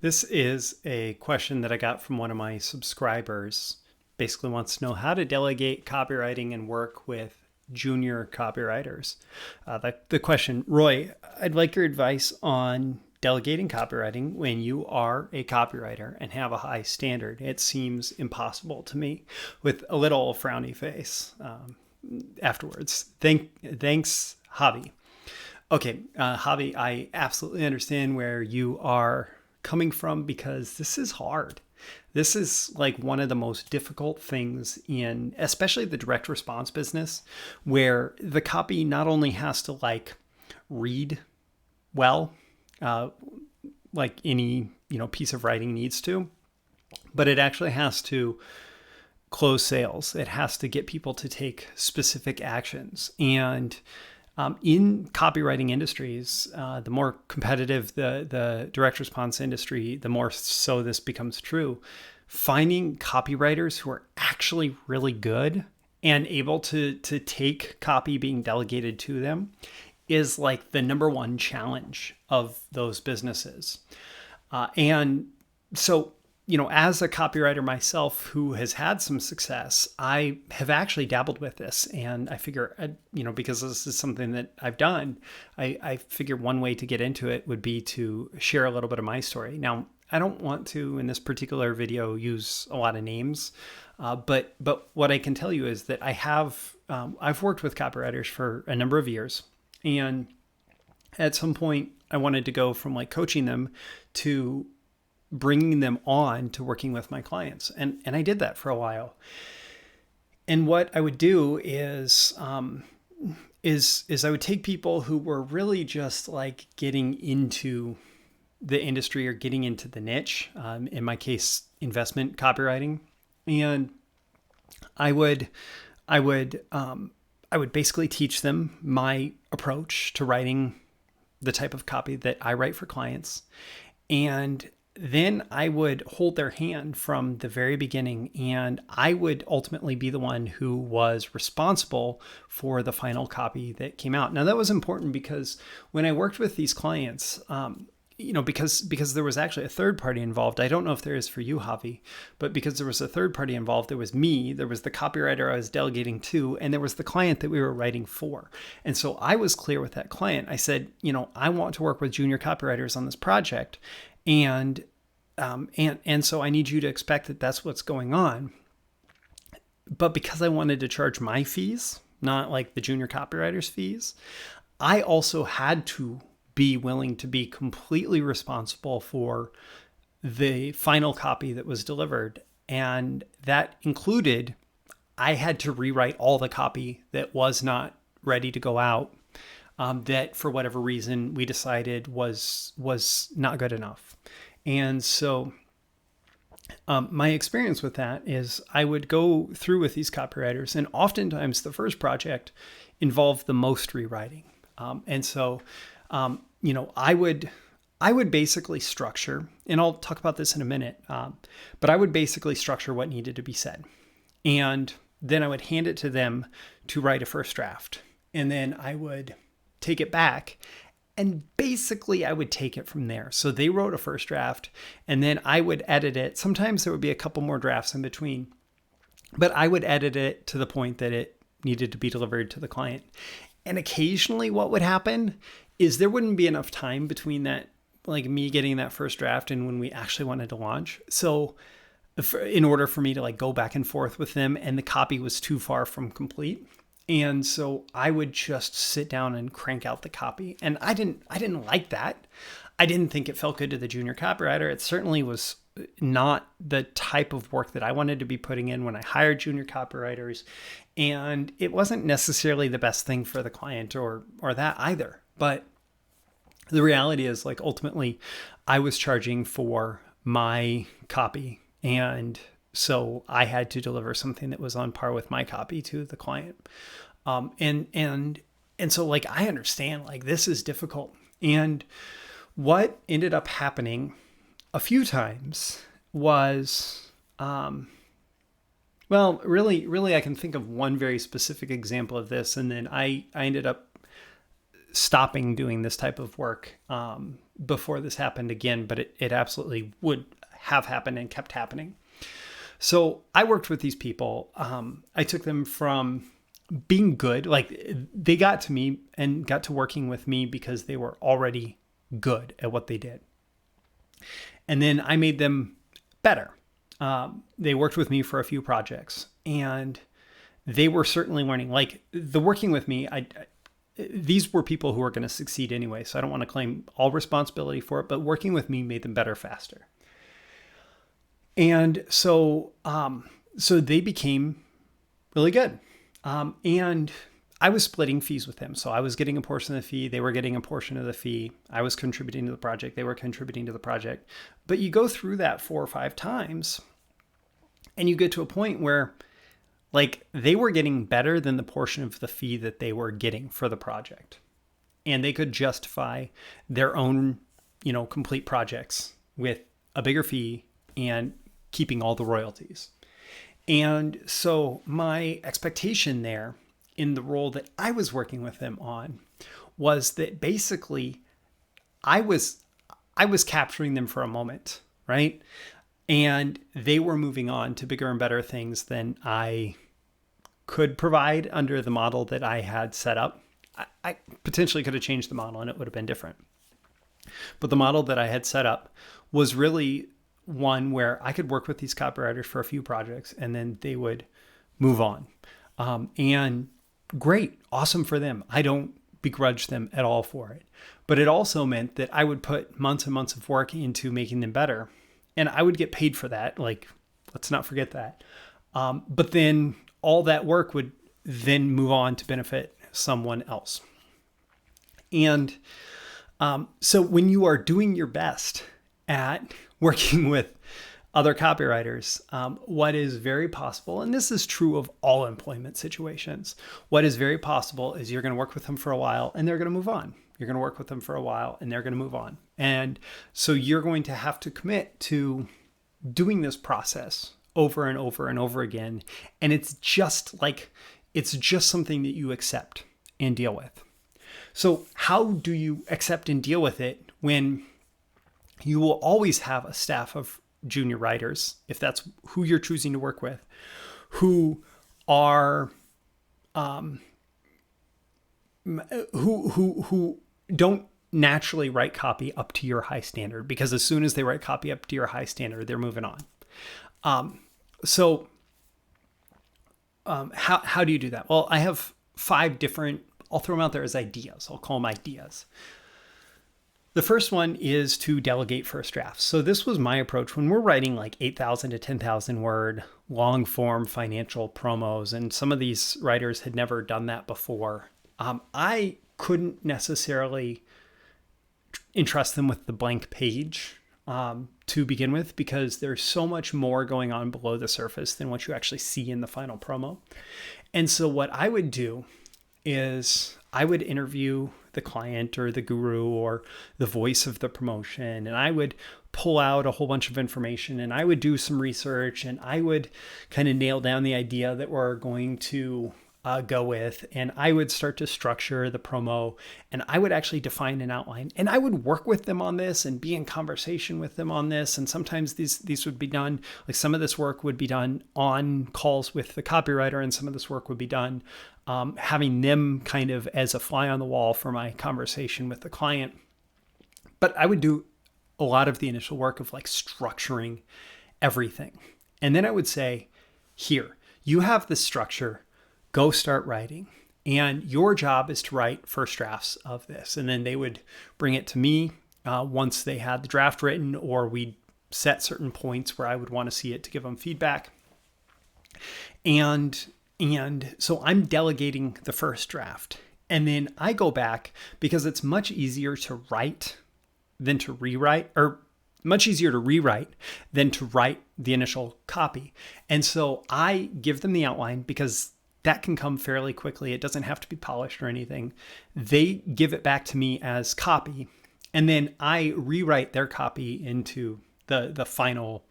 This is a question that I got from one of my subscribers. Basically wants to know how to delegate copywriting and work with junior copywriters. The question, Roy, I'd like your advice on delegating copywriting when you are a copywriter and have a high standard. It seems impossible to me, with a little frowny face afterwards. Thanks, Javi. Okay, Javi, I absolutely understand where you are coming from because this is hard. This is like one of the most difficult things in, especially the direct response business, where the copy not only has to like read well, like any piece of writing needs to, but it actually has to close sales. It has to get people to take specific actions. And in copywriting industries, the more competitive the direct response industry, the more so this becomes true. Finding copywriters who are actually really good and able to take copy being delegated to them is like the number one challenge of those businesses. And so, as a copywriter myself who has had some success, I have actually dabbled with this. And I figure, because this is something that I've done, I figure one way to get into it would be to share a little bit of my story. Now, I don't want to, in this particular video, use a lot of names, but what I can tell you is that I've worked with copywriters for a number of years. And at some point, I wanted to go from like coaching them to bringing them on to working with my clients. And I did that for a while. And what I would do is I would take people who were really just like getting into the industry or getting into the niche, in my case, investment copywriting. And I would basically teach them my approach to writing the type of copy that I write for clients. And then I would hold their hand from the very beginning, and I would ultimately be the one who was responsible for the final copy that came out. Now, that was important because when I worked with these clients, because there was actually a third party involved. I don't know if there is for you, Javi, but because there was a third party involved, there was me, there was the copywriter I was delegating to, and there was the client that we were writing for. And so I was clear with that client. I said, I want to work with junior copywriters on this project. And so I need you to expect that that's what's going on. But because I wanted to charge my fees, not like the junior copywriters' fees, I also had to be willing to be completely responsible for the final copy that was delivered. And that included, I had to rewrite all the copy that was not ready to go out, that for whatever reason we decided was not good enough. And so my experience with that is I would go through with these copywriters, and oftentimes the first project involved the most rewriting. I would basically structure, and I'll talk about this in a minute, but I would basically structure what needed to be said. And then I would hand it to them to write a first draft. And then I would take it back, and basically I would take it from there. So they wrote a first draft, and then I would edit it. Sometimes there would be a couple more drafts in between, but I would edit it to the point that it needed to be delivered to the client. And occasionally what would happen is there wouldn't be enough time between that, like me getting that first draft and when we actually wanted to launch. So in order for me to like go back and forth with them, and the copy was too far from complete. And so I would just sit down and crank out the copy. And I didn't like that. I didn't think it felt good to the junior copywriter. It certainly was not the type of work that I wanted to be putting in when I hired junior copywriters. And it wasn't necessarily the best thing for the client or that either. But the reality is, like, ultimately I was charging for my copy. And so I had to deliver something that was on par with my copy to the client. And so like, I understand, like, this is difficult. And what ended up happening a few times was, really I can think of one very specific example of this. And then I ended up stopping doing this type of work before this happened again, but it absolutely would have happened and kept happening. So I worked with these people. I took them from being good, like they got to me and got to working with me because they were already good at what they did. And then I made them better. They worked with me for a few projects, and they were certainly learning. Like the working with me, these were people who were going to succeed anyway, so I don't want to claim all responsibility for it, but working with me made them better faster. And so they became really good. And I was splitting fees with them. So I was getting a portion of the fee. They were getting a portion of the fee. I was contributing to the project. They were contributing to the project. But you go through that 4 or 5 times and you get to a point where like they were getting better than the portion of the fee that they were getting for the project. And they could justify their own, complete projects with a bigger fee and keeping all the royalties. And so my expectation there in the role that I was working with them on was that basically I was capturing them for a moment, right? And they were moving on to bigger and better things than I could provide under the model that I had set up. I potentially could have changed the model and it would have been different. But the model that I had set up was really one where I could work with these copywriters for a few projects and then they would move on. And great, awesome for them. I don't begrudge them at all for it. But it also meant that I would put months and months of work into making them better. And I would get paid for that. Like, let's not forget that. But then all that work would then move on to benefit someone else. And so when you are doing your best at working with other copywriters, what is very possible, and this is true of all employment situations, what is very possible is you're going to work with them for a while and they're going to move on. You're going to work with them for a while and they're going to move on. And so you're going to have to commit to doing this process over and over and over again. And it's just something that you accept and deal with. So how do you accept and deal with it when you will always have a staff of junior writers, if that's who you're choosing to work with, who are who don't naturally write copy up to your high standard, because as soon as they write copy up to your high standard, they're moving on. How do you do that? Well, I have 5 different, I'll throw them out there as ideas. I'll call them ideas. The first one is to delegate first drafts. So this was my approach when we're writing like 8,000 to 10,000 word long form financial promos. And some of these writers had never done that before. I couldn't necessarily entrust them with the blank page to begin with, because there's so much more going on below the surface than what you actually see in the final promo. And so what I would do is I would interview the client or the guru or the voice of the promotion, and I would pull out a whole bunch of information and I would do some research and I would kind of nail down the idea that we're going to go with, and I would start to structure the promo, and I would actually define an outline, and I would work with them on this and be in conversation with them on this. And sometimes these would be done, like some of this work would be done on calls with the copywriter, and some of this work would be done having them kind of as a fly on the wall for my conversation with the client. But I would do a lot of the initial work of like structuring everything. And then I would say, here, you have this structure, go start writing. And your job is to write first drafts of this. And then they would bring it to me once they had the draft written, or we'd set certain points where I would want to see it to give them feedback. And so I'm delegating the first draft. And then I go back, because it's much easier to write than to rewrite, or much easier to rewrite than to write the initial copy. And so I give them the outline, because that can come fairly quickly. It doesn't have to be polished or anything. They give it back to me as copy, and then I rewrite their copy into the final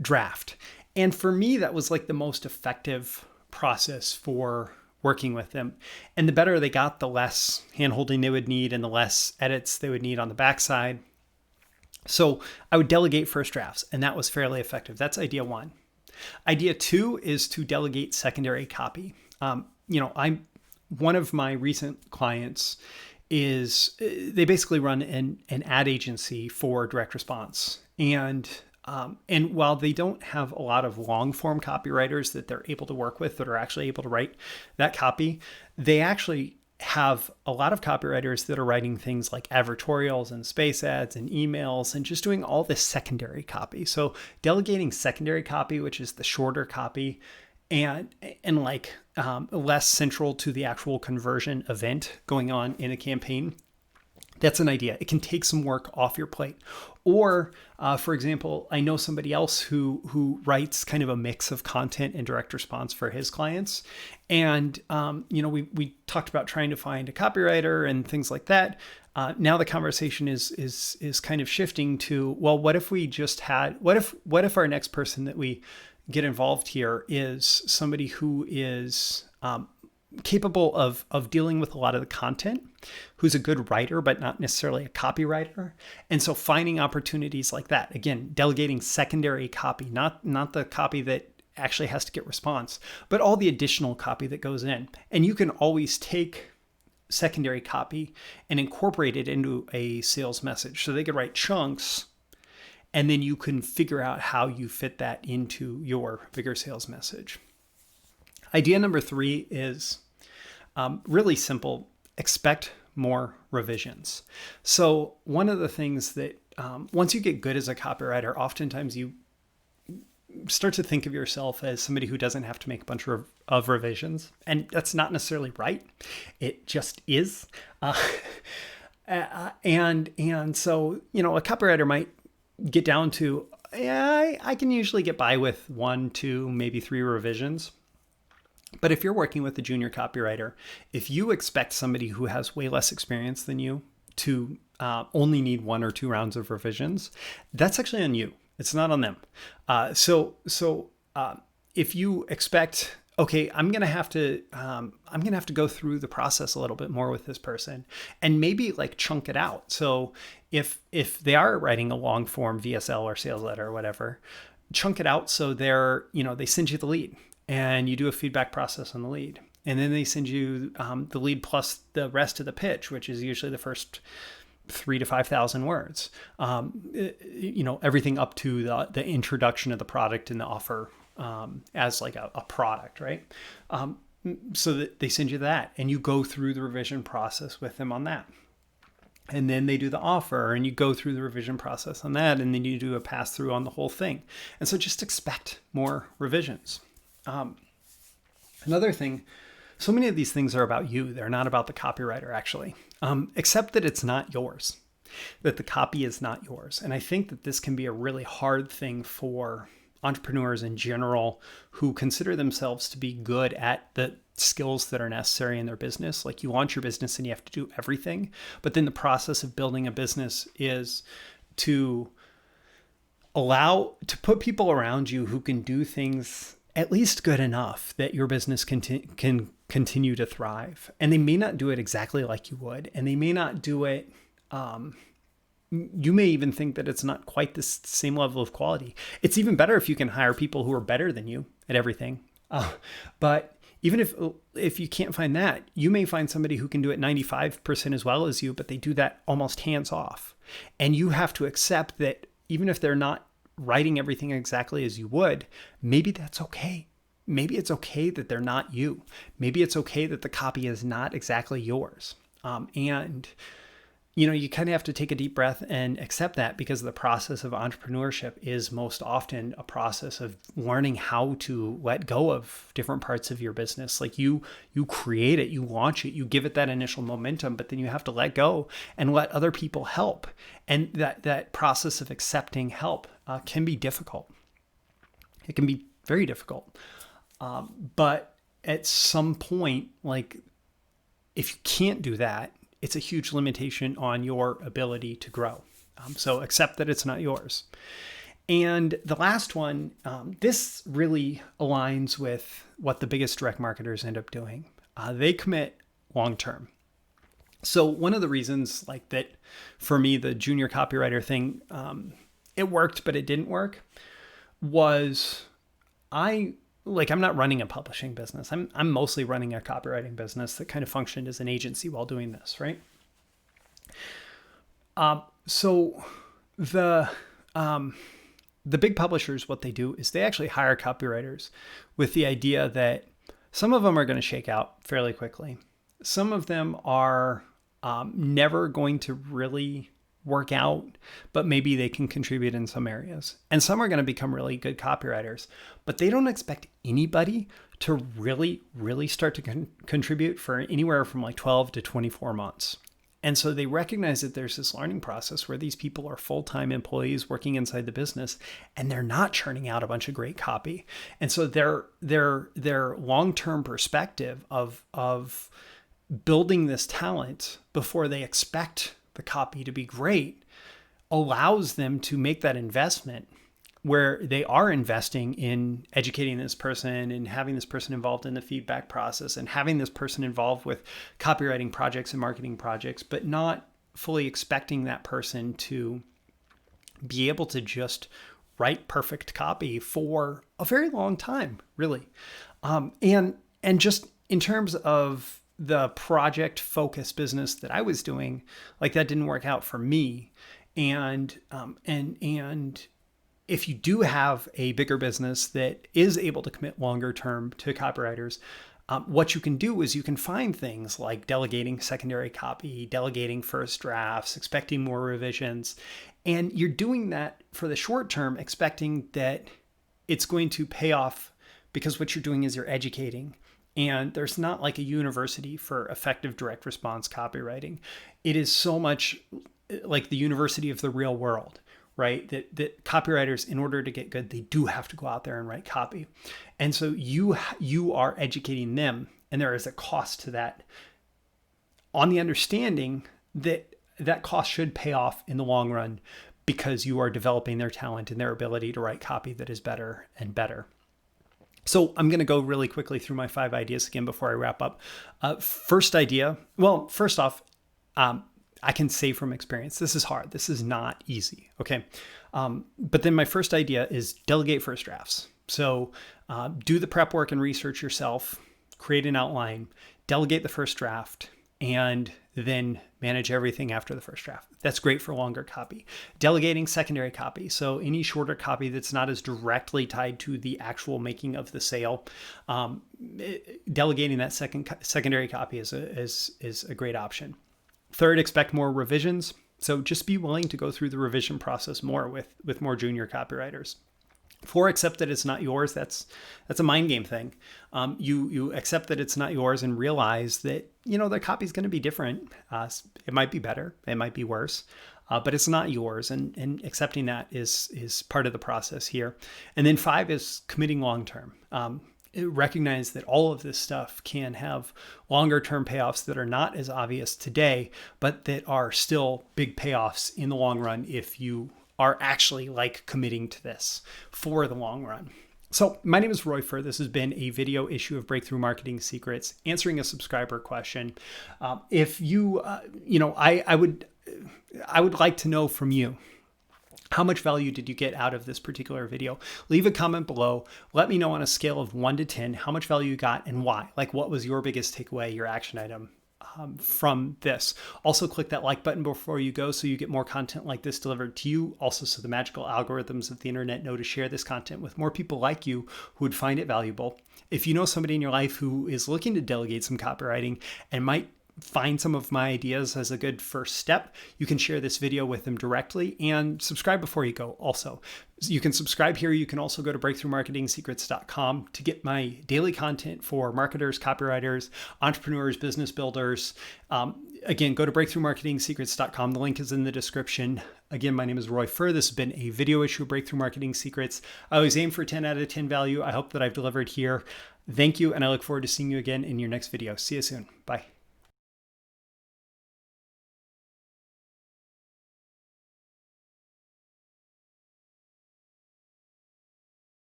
draft. And for me, that was like the most effective process for working with them. And the better they got, the less handholding they would need and the less edits they would need on the backside. So I would delegate first drafts, and that was fairly effective. That's idea one. Idea two is to delegate secondary copy. One of my recent clients is they basically run an ad agency for direct response. And while they don't have a lot of long form copywriters that they're able to work with that are actually able to write that copy, they actually have a lot of copywriters that are writing things like advertorials and space ads and emails and just doing all this secondary copy. So delegating secondary copy, which is the shorter copy and less central to the actual conversion event going on in a campaign, that's an idea. It can take some work off your plate. Or, for example, I know somebody else who writes kind of a mix of content and direct response for his clients. And, we talked about trying to find a copywriter and things like that. Now the conversation is kind of shifting to, well, what if our next person that we get involved here is somebody who is capable of dealing with a lot of the content, who's a good writer, but not necessarily a copywriter. And so finding opportunities like that, again, delegating secondary copy, not the copy that actually has to get response, but all the additional copy that goes in. And you can always take secondary copy and incorporate it into a sales message. So they could write chunks, and then you can figure out how you fit that into your bigger sales message. Idea number three is really simple. Expect more revisions. So one of the things that once you get good as a copywriter, oftentimes you start to think of yourself as somebody who doesn't have to make a bunch of revisions. And that's not necessarily right. It just is. And so, a copywriter might get down to, I can usually get by with 1, 2, maybe 3 revisions. But if you're working with a junior copywriter, if you expect somebody who has way less experience than you to only need 1 or 2 rounds of revisions, that's actually on you. It's not on them. So if you expect, okay, I'm gonna have to go through the process a little bit more with this person, and maybe like chunk it out. So if they are writing a long form VSL or sales letter or whatever, chunk it out so they send you the lead. And you do a feedback process on the lead. And then they send you the lead plus the rest of the pitch, which is usually the first 3,000 to 5,000 words. Everything up to the introduction of the product and the offer as like a product, right? So that they send you that, and you go through the revision process with them on that. And then they do the offer, and you go through the revision process on that, and then you do a pass through on the whole thing. And so just expect more revisions. Another thing, so many of these things are about you. They're not about the copywriter, actually, except that it's not yours, that the copy is not yours. And I think that this can be a really hard thing for entrepreneurs in general who consider themselves to be good at the skills that are necessary in their business. Like, you launch your business and you have to do everything. But then the process of building a business is to put people around you who can do things at least good enough that your business can continue to thrive. And they may not do it exactly like you would, and they may not do it. You may even think that it's not quite the same level of quality. It's even better if you can hire people who are better than you at everything. But even if you can't find that, you may find somebody who can do it 95% as well as you, but they do that almost hands off. And you have to accept that even if they're not writing everything exactly as you would, maybe that's okay. Maybe it's okay that they're not you. Maybe it's okay that the copy is not exactly yours. You kind of have to take a deep breath and accept that, because the process of entrepreneurship is most often a process of learning how to let go of different parts of your business. Like you create it, you launch it, you give it that initial momentum, but then you have to let go and let other people help. And that process of accepting help can be difficult. It can be very difficult. But at some point, like, if you can't do that, it's a huge limitation on your ability to grow. So accept that it's not yours. And the last one, this really aligns with what the biggest direct marketers end up doing. they commit long term. So one of the reasons like that for me, the junior copywriter thing, it worked, but it didn't work, was I'm not running a publishing business. I'm mostly running a copywriting business that kind of functioned as an agency while doing this, right? So the big publishers, what they do is they actually hire copywriters with the idea that some of them are going to shake out fairly quickly. Some of them are never going to really work out, but maybe they can contribute in some areas. And some are going to become really good copywriters, but they don't expect anybody to really, really start to contribute for anywhere from like 12 to 24 months. And so they recognize that there's this learning process where these people are full-time employees working inside the business, and they're not churning out a bunch of great copy. And so their long-term perspective of building this talent before they expect the copy to be great allows them to make that investment where they are investing in educating this person and having this person involved in the feedback process and having this person involved with copywriting projects and marketing projects, but not fully expecting that person to be able to just write perfect copy for a very long time, really. And just in terms of the project focused business that I was doing, like that didn't work out for me. And if you do have a bigger business that is able to commit longer term to copywriters, what you can do is you can find things like delegating secondary copy, delegating first drafts, expecting more revisions. And you're doing that for the short term, expecting that it's going to pay off because what you're doing is you're educating. And there's not like a university for effective direct response copywriting. It is so much like the university of the real world, right? That copywriters, in order to get good, they do have to go out there and write copy. And so you are educating them, and there is a cost to that, on the understanding that that cost should pay off in the long run because you are developing their talent and their ability to write copy that is better and better. So I'm going to go really quickly through my 5 ideas again before I wrap up. First idea, well, first off, I can say from experience, this is hard. This is not easy, okay? But then my first idea is delegate first drafts. So do the prep work and research yourself, create an outline, delegate the first draft, and then manage everything after the first draft. That's great for longer copy. Delegating secondary copy. So any shorter copy that's not as directly tied to the actual making of the sale, delegating that secondary copy is a great option. Third, expect more revisions. So just be willing to go through the revision process more with more junior copywriters. 4, accept that it's not yours. That's a mind game thing. You accept that it's not yours and realize that, the copy is going to be different. It might be better. It might be worse, but it's not yours. And accepting that is part of the process here. And then 5 is committing long-term. Recognize that all of this stuff can have longer term payoffs that are not as obvious today, but that are still big payoffs in the long run if you are actually committing to this for the long run. So my name is Roy Furr. This has been a video issue of Breakthrough Marketing Secrets, answering a subscriber question. If you, I would like to know from you, how much value did you get out of this particular video? Leave a comment below. Let me know on a scale of 1 to 10 how much value you got and why. What was your biggest takeaway, your action item from this? Also, click that like button before you go so you get more content like this delivered to you. Also, so the magical algorithms of the internet know to share this content with more people like you who would find it valuable. If you know somebody in your life who is looking to delegate some copywriting and might find some of my ideas as a good first step, you can share this video with them directly and subscribe before you go. Also, you can subscribe here. You can also go to breakthroughmarketingsecrets.com to get my daily content for marketers, copywriters, entrepreneurs, business builders. Again, go to breakthroughmarketingsecrets.com. The link is in the description. Again, my name is Roy Furr. This has been a video issue of Breakthrough Marketing Secrets. I always aim for 10 out of 10 value. I hope that I've delivered here. Thank you, and I look forward to seeing you again in your next video. See you soon. Bye.